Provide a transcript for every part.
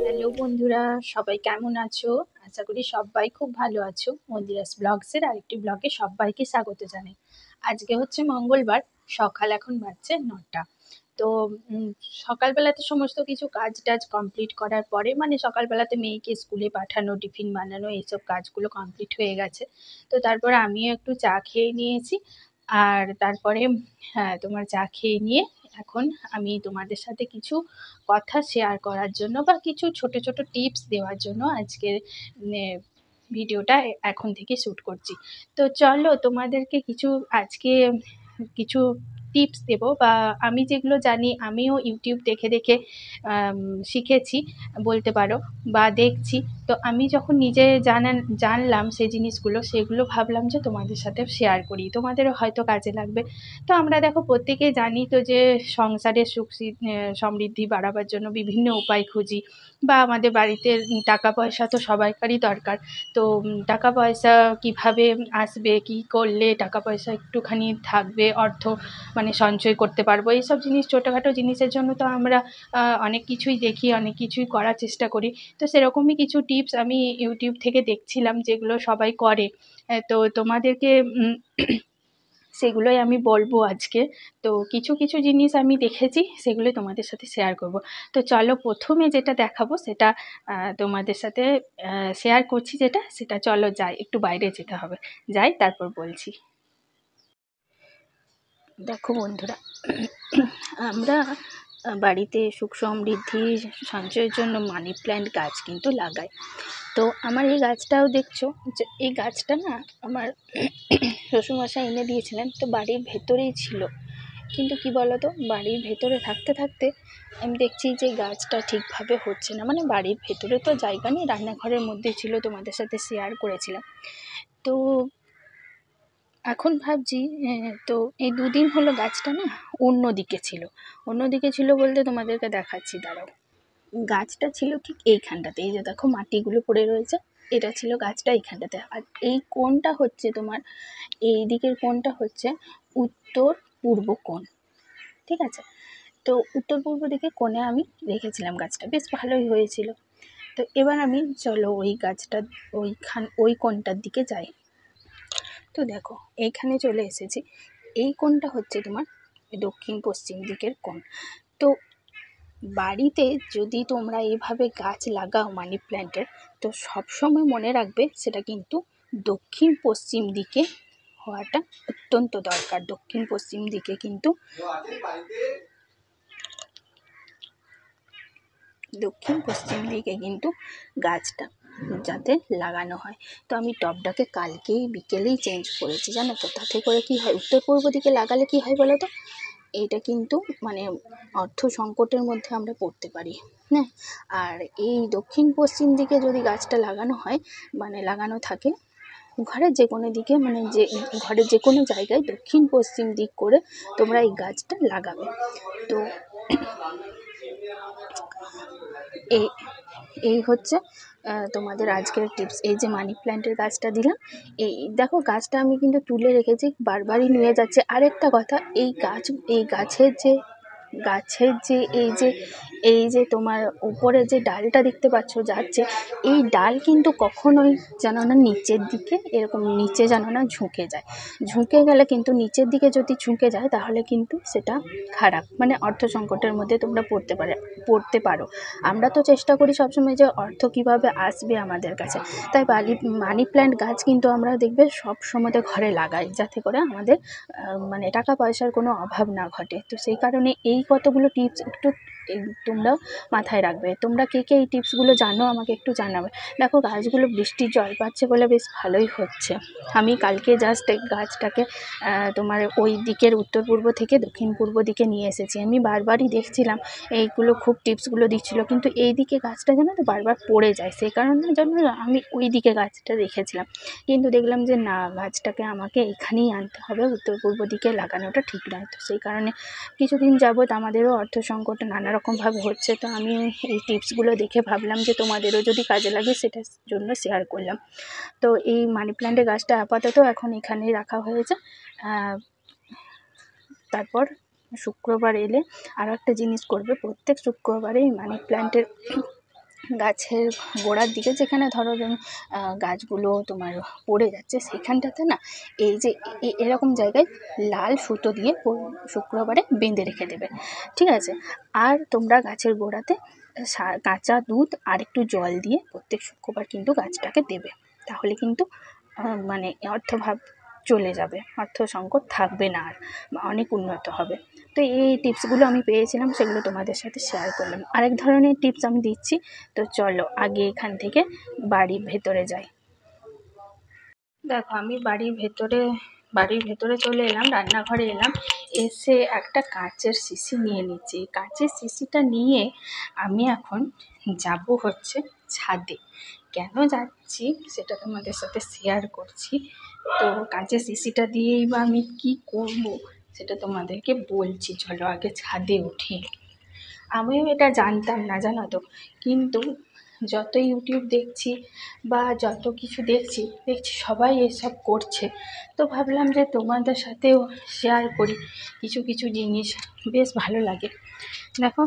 Hello বন্ধুরা, সবাই কেমন আছো? আশা করি সবাই খুব ভালো আছো। মন্দিরাস ব্লগসের আরেকটি ব্লগে সবাইকে স্বাগত জানাই। আজকে হচ্ছে মঙ্গলবার, সকাল এখন বাজছে 9টা। তো সকালবেলাতে সমস্ত কিছু কাজ টাজ কমপ্লিট করার পরে, মানে সকালবেলাতে মেয়েকে স্কুলে পাঠানো, টিফিন বানানো, এইসব কাজগুলো কমপ্লিট হয়ে গেছে। তো তারপরে আমিও একটু চা খেয়ে নিয়েছি। আর তারপরে হ্যাঁ, তোমার চা খেয়ে নিয়ে এখন আমি তোমাদের সাথে কিছু কথা শেয়ার করার জন্য বা কিছু ছোট ছোট টিপস দেওয়ার জন্য আজকের ভিডিওটা এখন থেকে শ্যুট করছি। তো চলো তোমাদেরকে কিছু আজকে কিছু টিপস দেব, বা আমি যেগুলো জানি, আমিও ইউটিউব দেখে দেখে শিখেছি বলতে পারো, বা দেখছি। তো আমি যখন নিজে জানলাম সেই জিনিসগুলো, সেগুলো ভাবলাম যে তোমাদের সাথে শেয়ার করি, তোমাদেরও হয়তো কাজে লাগবে। তো আমরা দেখো প্রত্যেকেই জানি তো যে সংসারের সুখ সমৃদ্ধি বাড়াবার জন্য বিভিন্ন উপায় খুঁজি, বা আমাদের বাড়িতে টাকা পয়সা তো সবাইকারই দরকার। তো টাকা পয়সা কিভাবে আসবে, কি করলে টাকা পয়সা একটুখানি থাকবে, অর্থ মানে সঞ্চয় করতে পারবো, এইসব জিনিস ছোটোখাটো জিনিসের জন্য তো আমরা অনেক কিছুই দেখি, অনেক কিছুই করার চেষ্টা করি। তো সেরকমই কিছু টিপস আমি ইউটিউব থেকে দেখছিলাম যেগুলো সবাই করে। তো তোমাদেরকে সেগুলোই আমি বলবো আজকে। তো কিছু কিছু জিনিস আমি দেখেছি, সেগুলোই তোমাদের সাথে শেয়ার করব। তো চলো প্রথমে যেটা দেখাবো সেটা তোমাদের সাথে শেয়ার করছি, সেটা চলো যাই, একটু বাইরে যেতে হবে, যাই তারপর বলছি। দেখো বন্ধুরা, আমরা বাড়িতে সুখ সমৃদ্ধি সঞ্চয়ের জন্য মানি প্ল্যান্ট গাছ কিন্তু লাগাই। তো আমার এই গাছটাও দেখছো, যে এই গাছটা না আমার শ্বশুরমশাই এনে দিয়েছিলেন। তো বাড়ির ভেতরেই ছিল, কিন্তু কি বলতো, বাড়ির ভেতরে থাকতে থাকতে আমি দেখছি যে গাছটা ঠিকভাবে হচ্ছে না। মানে বাড়ির ভেতরে তো জায়গা নেই, রান্নাঘরের মধ্যে ছিল, তোমাদের সাথে শেয়ার করেছিলাম। তো এখন ভাবছি, তো এই দুদিন হলো গাছটা না অন্যদিকে ছিল বলতে তোমাদেরকে দেখাচ্ছি, দাঁড়াও। গাছটা ছিল ঠিক এইখানটাতে, এই যে দেখো মাটিগুলো পড়ে রয়েছে, এটা ছিল গাছটা এইখানটাতে। আর এই কোণটা হচ্ছে তোমার, এই দিকের কোণটা হচ্ছে উত্তর পূর্ব কোণ, ঠিক আছে? তো উত্তর পূর্ব দিকে কোণে আমি রেখেছিলাম গাছটা, বেশ ভালোই হয়েছিল। তো এবার আমি চলো ওই গাছটা ওই কোণটার দিকে যাই। তো দেখো এইখানে চলে এসেছি, এই কোণটা হচ্ছে তোমার দক্ষিণ পশ্চিম দিকের কোণ। তো বাড়িতে যদি তোমরা এভাবে গাছ লাগাও মানি প্ল্যান্টের, তো সবসময় মনে রাখবে সেটা কিন্তু দক্ষিণ পশ্চিম দিকে হওয়াটা অত্যন্ত দরকার। দক্ষিণ পশ্চিম দিকে কিন্তু গাছটা যাতে লাগানো হয়। তো আমি টবটাকে কালকেই বিকেলেই চেঞ্জ করেছি, জানো তো। তাতে করে কি হয়, উত্তর পূর্ব দিকে লাগালে কি হয় বলো তো, এইটা কিন্তু মানে অর্থ সংকটের মধ্যে আমরা পড়তে পারি, হ্যাঁ। আর এই দক্ষিণ পশ্চিম দিকে যদি গাছটা লাগানো হয়, মানে লাগানো থাকে ঘরের যে কোনো দিকে, মানে যে ঘরের যে কোনো জায়গায় দক্ষিণ পশ্চিম দিক করে তোমরা এই গাছটা লাগাবে। তো এই এই হচ্ছে তোমাদের আজকের টিপস। এই যে মানি প্ল্যান্টের গাছটা দিলাম, এই দেখো গাছটা আমি কিন্তু তুলে রেখেছি, বারবারই নিয়ে যাচ্ছে। আরেকটা কথা, এই গাছের যে এই যে তোমার উপরে যে ডালটা দেখতে পাচ্ছ যাচ্ছে, এই ডাল কিন্তু কখনোই যেন না নিচের দিকে, এরকম নিচে যেন না ঝুঁকে যায়। ঝুঁকে গেলে কিন্তু, নিচের দিকে যদি ঝুঁকে যায় তাহলে কিন্তু সেটা খারাপ, মানে অর্থ সংকটের মধ্যে তোমরা পড়তে পারো। আমরা তো চেষ্টা করি সবসময় যে অর্থ কিভাবে আসবে আমাদের কাছে, তাই মানি প্ল্যান্ট গাছ কিন্তু আমরা দেখবে সব সময়তে ঘরে লাগাই, যাতে করে আমাদের মানে টাকা পয়সার কোনো অভাব না ঘটে। তো সেই কারণে এই কতগুলো টিপস একটু তোমরা মাথায় রাখবে। তোমরা কে কে এই টিপসগুলো জানো আমাকে একটু জানাবে। দেখো গাছগুলো বৃষ্টির জল পাচ্ছে বলে বেশ ভালোই হচ্ছে। আমি কালকে জাস্ট গাছটাকে তোমার ওই দিকের উত্তর পূর্ব থেকে দক্ষিণ পূর্ব দিকে নিয়ে এসেছি। আমি বারবারই দেখছিলাম এইগুলো খুব টিপসগুলো দিচ্ছিলো, কিন্তু এই দিকে গাছটা যেন তো বারবার পড়ে যায়, সেই কারণের জন্য আমি ওই দিকে গাছটা রেখেছিলাম। কিন্তু দেখলাম যে না, গাছটাকে আমাকে এখানেই আনতে হবে, উত্তর পূর্ব দিকে লাগানোটা ঠিক নয়। তো সেই কারণে কিছুদিন যাবৎ আমাদেরও অর্থ সংকট নানা রকমভাবে হচ্ছে। তো আমি এই টিপসগুলো দেখে ভাবলাম যে তোমাদেরও যদি কাজে লাগে, সেটার জন্য শেয়ার করলাম। তো এই মানি প্ল্যান্টের গাছটা আপাতত এখন এখানেই রাখা হয়েছে। তারপর শুক্রবার এলে আরও একটা জিনিস করবে, প্রত্যেক শুক্রবারেই মানি প্ল্যান্টের গাছের গোড়ার দিকে যেখানে ধরো গাছগুলো তোমার পড়ে যাচ্ছে সেখানটাতে না এই যে এরকম জায়গায় লাল সুতো দিয়ে শুক্রবারে বেঁধে রেখে দেবে, ঠিক আছে। আর তোমরা গাছের গোড়াতে কাঁচা দুধ আর একটু জল দিয়ে প্রত্যেক শুক্রবার কিন্তু গাছটাকে দেবে, তাহলে কিন্তু মানে অর্থভাব চলে যাবে, অর্থ সংকট থাকবে না আর, অনেক উন্নত হবে। তো এই টিপসগুলো আমি পেয়েছিলাম, সেগুলো তোমাদের সাথে শেয়ার করলাম। আরেক ধরনের টিপস আমি দিচ্ছি, তো চলো আগে এখান থেকে বাড়ির ভেতরে যাই। দেখো আমি বাড়ির ভেতরে চলে এলাম, রান্নাঘরে এলাম, এসে একটা কাঁচের শিশি নিয়ে নিচ্ছি। কাঁচের শিশিটা নিয়ে আমি এখন যাব হচ্ছে ছাদে। কেন যাচ্ছি সেটা তোমাদের সাথে শেয়ার করছি। তো কাঁচের শিশিটা দিয়েই বা আমি কী করবো সেটা তোমাদেরকে বলছি, চলো আগে ছাদে উঠি। আমিও এটা জানতাম না, জানো তো, কিন্তু যত ইউটিউব দেখছি বা যত কিছু দেখছি সবাই এসব করছে, তো ভাবলাম যে তোমাদের সাথেও শেয়ার করি কিছু কিছু জিনিস, বেশ ভালো লাগে। দেখো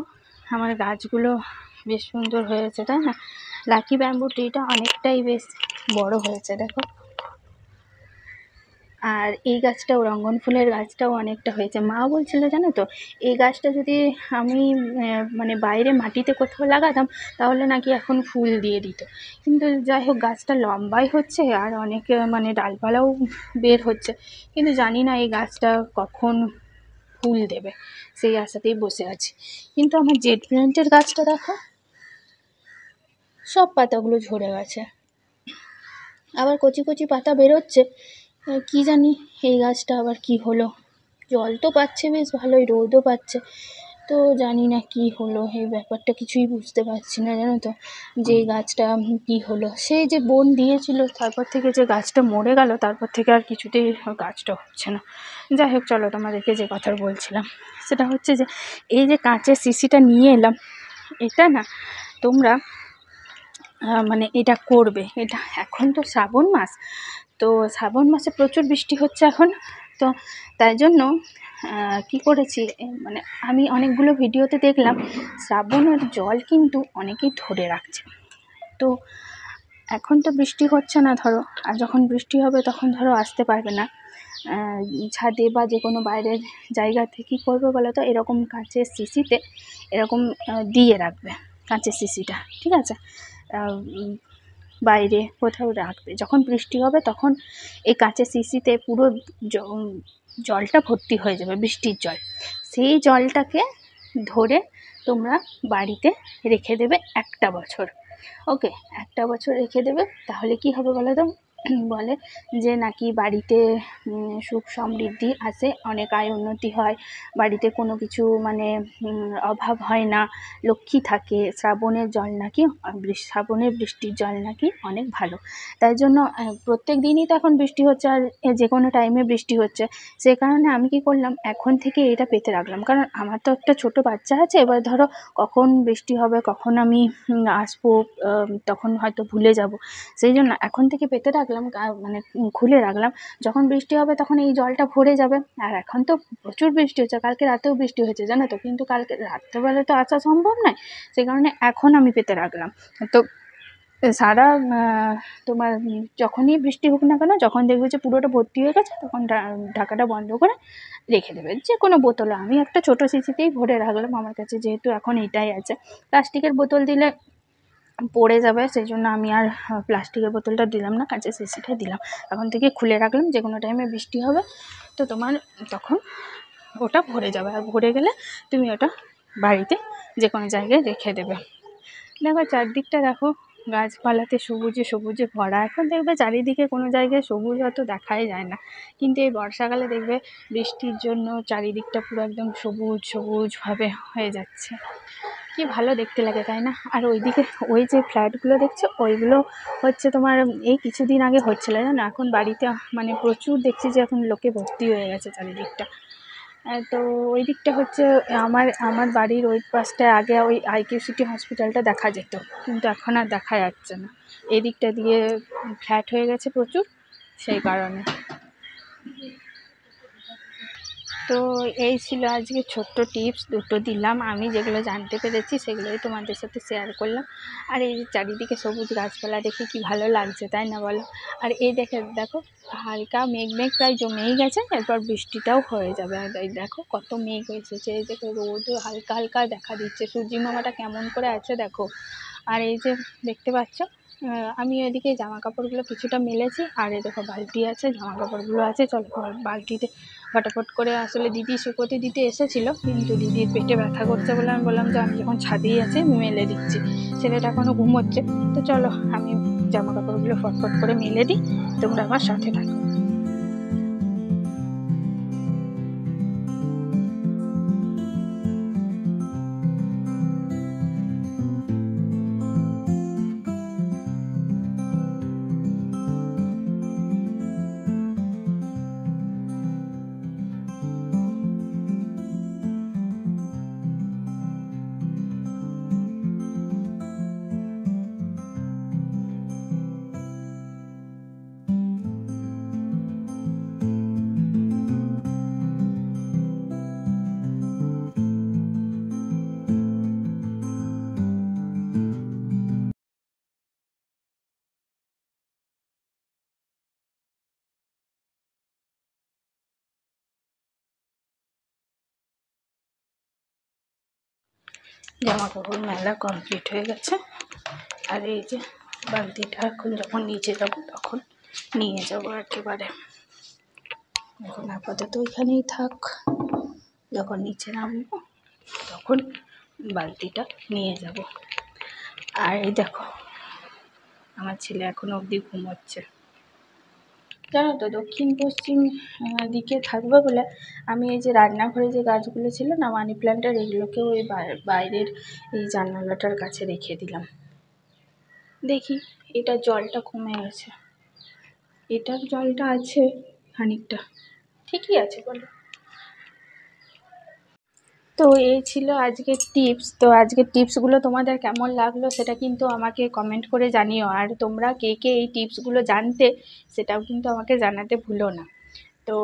আমার গাছগুলো বেশ সুন্দর হয়েছে, তাই না? লাকি ব্যাম্বু ট্রিটা অনেকটাই বেশ বড় হয়েছে দেখো। আর এই গাছটাও, রঙ্গন ফুলের গাছটাও অনেকটা হয়েছে। মা বলছিল জানো তো, এই গাছটা যদি আমি মানে বাইরে মাটিতে কোথাও লাগাতাম তাহলে নাকি এখন ফুল দিয়ে দিত, কিন্তু যাই হোক গাছটা লম্বাই হচ্ছে আর অনেক মানে ডালপালাও বের হচ্ছে, কিন্তু জানি না এই গাছটা কখন ফুল দেবে, সেই আশাতেই বসে আছি। কিন্তু আমার জেড প্ল্যান্টের গাছটা দেখো, সব পাতাগুলো ঝরে গেছে, আবার কচি কচি পাতা বেরোচ্ছে। কি জানি এই গাছটা আবার কি হলো, জল তো পাচ্ছে বেশ ভালোই, রোদও পাচ্ছে, তো জানি না কি হলো, এই ব্যাপারটা কিছুই বুঝতে পারছি না, জানো তো, যে এই গাছটা কি হলো। সেই যে বোন দিয়েছিল তারপর থেকে যে গাছটা মরে গেল, তারপর থেকে আর কিছুতেই গাছটা হচ্ছে না। যাই হোক চলো তোমাদেরকে যে কথা বলছিলাম সেটা হচ্ছে যে এই যে কাঁচের শিশিটা নিয়ে এলাম, এটা না তোমরা মানে এটা করবে, এটা এখন তো শ্রাবণ মাস, তো শ্রাবণ মাসে প্রচুর বৃষ্টি হচ্ছে এখন, তো তাই জন্য কী করেছি, মানে আমি অনেকগুলো ভিডিওতে দেখলাম শ্রাবণের জল কিন্তু অনেকেই ধরে রাখছে। তো এখন তো বৃষ্টি হচ্ছে না ধরো, আর যখন বৃষ্টি হবে তখন ধরো আসতে পারবে না ছাদে বা যে কোনো বাইরের জায়গাতে, কী করবে বলো তো, এরকম কাঁচের শিশিতে এরকম দিয়ে রাখবে কাঁচের শিশিটা, ঠিক আছে, বাইরে কোথাও রাখবে। যখন বৃষ্টি হবে তখন এই কাঁচের শিশিতে পুরো জলটা ভর্তি হয়ে যাবে, বৃষ্টির জল, সেই জলটাকে ধরে তোমরা বাড়িতে রেখে দেবে একটা বছর। ওকে, একটা বছর রেখে দেবে, তাহলে কি হবে বলো তো, বলে যে নাকি বাড়িতে সুখ সমৃদ্ধি আসে, অনেক আয় উন্নতি হয়, বাড়িতে কোনো কিছু মানে অভাব হয় না, লক্ষ্মী থাকে। শ্রাবণের জল নাকি, শ্রাবণের বৃষ্টির জল নাকি অনেক ভালো। তাই জন্য প্রত্যেক দিনই তো এখন বৃষ্টি হচ্ছে, আর যে কোনো টাইমে বৃষ্টি হচ্ছে, সেই কারণে আমি কি করলাম, এখন থেকে এটা পেতে রাখলাম, কারণ আমার তো একটা ছোট বাচ্চা আছে, এবার ধরো কখন বৃষ্টি হবে, কখন আমি আসবো, তখন হয়তো ভুলে যাব, সেই জন্য এখন থেকে পেতে রাখলাম, মানে খুলে রাখলাম, যখন বৃষ্টি হবে তখন এই জলটা ভরে যাবে। আর এখন তো প্রচুর বৃষ্টি হচ্ছে, কালকে রাতেও বৃষ্টি হয়েছে জানো তো, কিন্তু কালকে রাত্রেবেলা তো আসা সম্ভব নয়, সেই কারণে এখন আমি পেতে রাখলাম। তো সারা তোমার যখনই বৃষ্টি হোক না কেন, যখন দেখবে যে পুরোটা ভর্তি হয়ে গেছে তখন ঢাকাটা বন্ধ করে রেখে দেবে, যে কোনো বোতলে। আমি একটা ছোটো শিশিতেই ভরে রাখলাম, আমার কাছে যেহেতু এখন এটাই আছে, প্লাস্টিকের বোতল দিলে পড়ে যাবে, সেই জন্য আমি আর প্লাস্টিকের বোতলটা দিলাম না, কাঁচের শিশিটাই দিলাম। এখন থেকে খুলে রাখলাম, যে কোনো টাইমে বৃষ্টি হবে তো তোমার তখন ওটা ভরে যাবে, আর ভরে গেলে তুমি ওটা বাড়িতে যে কোনো জায়গায় রেখে দেবে। দেখো চারদিকটা দেখো, গাছপালাতে সবুজে সবুজে ভরা, এখন দেখবে চারিদিকে কোনো জায়গায় সবুজ হয়তো দেখাই যায় না, কিন্তু এই বর্ষাকালে দেখবে বৃষ্টির জন্য চারিদিকটা পুরো একদম সবুজ সবুজভাবে হয়ে যাচ্ছে, কি ভালো দেখতে লাগে, তাই না? আর ওইদিকে ওই যে ফ্ল্যাটগুলো দেখছো, ওইগুলো হচ্ছে তোমার এই কিছুদিন আগে হচ্ছিল, জানো, এখন বাড়িতে মানে প্রচুর দেখছি যে এখন লোকে ভর্তি হয়ে গেছে চারিদিকটা। তো ওই দিকটা হচ্ছে আমার বাড়ির ওই পাশটায় আগে ওই আইকিউ সিটি হসপিটালটা দেখা যেত, কিন্তু এখন আর দেখা যাচ্ছে না, এই দিকটা দিয়ে ফ্ল্যাট হয়ে গেছে প্রচুর, সেই কারণে। তো এই ছিল আজকে ছোট্ট টিপস দুটো দিলাম, আমি যেগুলো জানতে পেরেছি সেগুলোই তোমাদের সাথে শেয়ার করলাম। আর এই চারিদিকে সবুজ গাছপালা দেখে কি ভালো লাগছে, তাই না বলো? আর এই দেখো হালকা মেঘ প্রায় জমেই গেছে, এরপর বৃষ্টিটাও হয়ে যাবে। আর এই দেখো কত মেঘ এসেছে, এই দেখো রোদ হালকা হালকা দেখা দিচ্ছে, সূর্যি মামাটা কেমন করে আছে দেখো। আর এই যে দেখতে পাচ্ছ আমি ওইদিকে জামা কাপড়গুলো কিছুটা মেলেছি, আর এই দেখো বালতি আছে, জামা কাপড়গুলো আছে। চলো বালতিতে ফটাফট করে, আসলে দিদি শুকোতে দিতে এসেছিলো, কিন্তু দিদির পেটে ব্যথা করছে বলে আমি বললাম যে আমি যখন ছাদেই আছি আমি মেলে দিচ্ছি, ছেলেটা এখনও ঘুমোচ্ছে। তো চলো আমি জামা কাপড়গুলো ফটফট করে মেলে দিই, তোমরা আমার সাথে থাকো। জামা কাপড় মেলা কমপ্লিট হয়ে গেছে, আর এই যে বালতিটা এখন যখন নিচে যাব তখন নিয়ে যাব একেবারে। এখন আপাতত ওইখানেই থাক, যখন নিচে নামবো তখন বালতিটা নিয়ে যাব। আর এই দেখো আমার ছেলে এখনো অবধি ঘুমোচ্ছে। জানো তো দক্ষিণ পশ্চিম দিকে থাকবে বলে আমি এই যে রান্নাঘরে যে গাছগুলো ছিল না মানি প্ল্যান্টের, এগুলোকেও ওই বাইরের এই জানালাটার কাছে রেখে দিলাম। দেখি এটা জলটা কমে গেছে, এটার জলটা আছে খানিকটা, ঠিকই আছে বলো। তো এই ছিল আজকের টিপস। তো আজকের টিপসগুলো তোমাদের কেমন লাগলো সেটা কিন্তু আমাকে কমেন্ট করে জানিও, আর তোমরা কে কে এই টিপসগুলো জানতে সেটাও কিন্তু আমাকে জানাতে ভুলো না। তো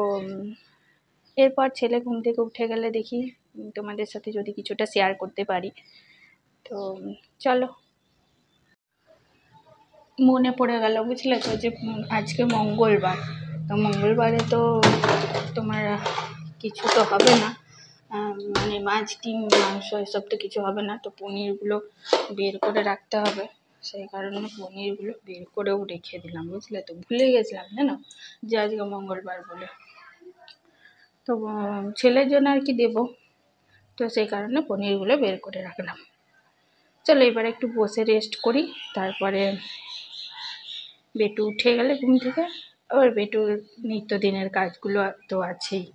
এরপর ছেলে ঘুম থেকে উঠে গেলে দেখি তোমাদের সাথে যদি কিছুটা শেয়ার করতে পারি। তো চলো, মনে পড়ে গেল বুঝলে তো যে আজকে মঙ্গলবার, তো মঙ্গলবারে তো তোমার কিছু তো হবে না, মানে মাছ ডিম মাংস এসব তো কিছু হবে না, তো পনিরগুলো বের করে রাখতে হবে। সেই কারণে পনিরগুলো বের করেও রেখে দিলাম বুঝলে তো, ভুলে গেছিলাম জানো যে আজকে মঙ্গলবার বলে। তো ছেলের জন্য আর কি দেবো, তো সেই কারণে পনিরগুলো বের করে রাখলাম। চলো এবার একটু বসে রেস্ট করি, তারপরে বেটু উঠে গেলে ঘুম থেকে আবার বেটুর নিত্যদিনের কাজগুলো তো আছেই।